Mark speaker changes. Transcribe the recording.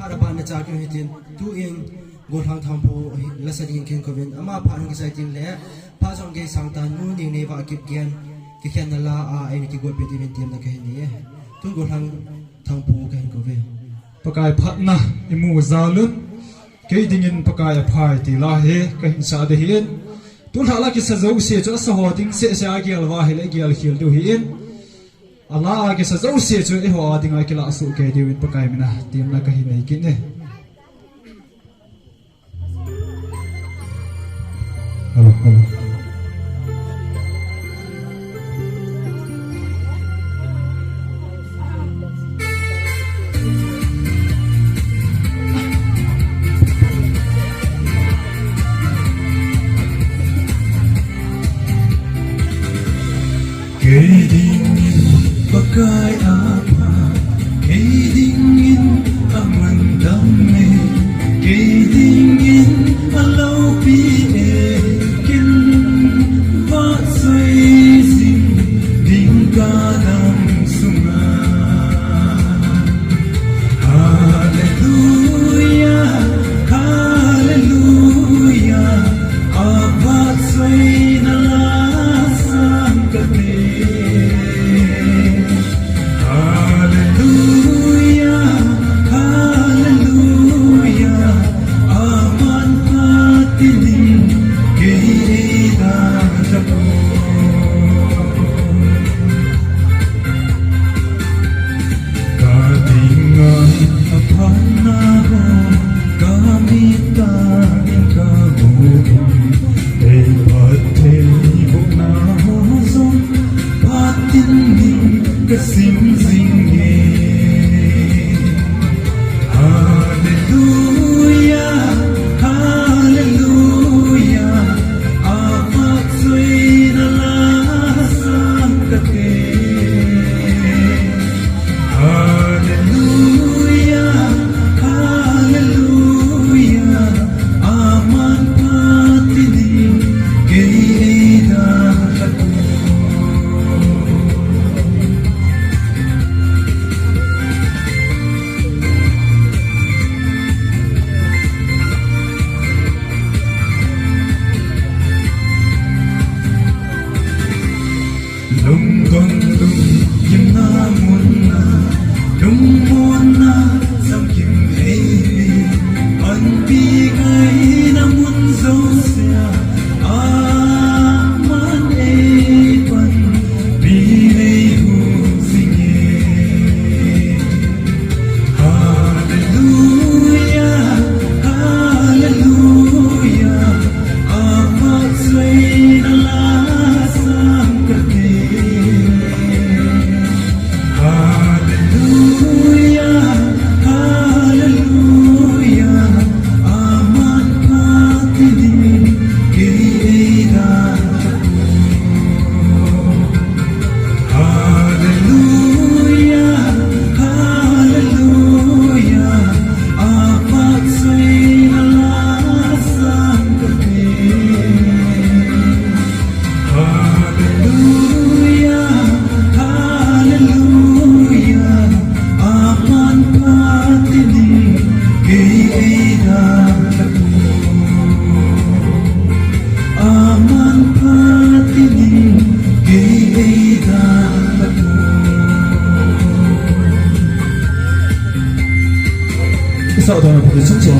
Speaker 1: para pa na cha kyo hitin tu in go thang thang po la sa din ken kovin ama pha ng sai tin le pha jong ge sang ta nu ning ne ba kip gen ki khen na la a ai ki go pe ti ben tiam na ke ni tu go thang thang po ken kovin
Speaker 2: pakai phatna imu zalun ke dingin pakai phai ti la he ka hin sa de hin tun hala ki sa zo se cho sa ho ding se sa gi al wa he le gi al khil du hin Allah ke sa zo se cho e ho ding ai ki la su ke di win pakai mina tiam na ka hin nei kin ne hello
Speaker 3: cây dingin pakai apa cây dingin aman damai cây dingin alau pi kin va soi sing ding kanam sungai hallelujah hallelujah abat soi na sang kate Sing singing hallelujah hallelujah amat sui na la sang kate hallelujah hallelujah aman patini keida laku lung con lung kim na mun na lung mon na sam kim hey an pi gai na mun zo sia a man e pan bi nei hu sing hallelujah hallelujah amat sway na la sang kate hallelujah hallelujah aman patini keida hallelujah hallelujah amat sway na la sang kate hallelujah hallelujah aman patini keida laku aman patini keida laku
Speaker 2: sau đó là một cái chương trình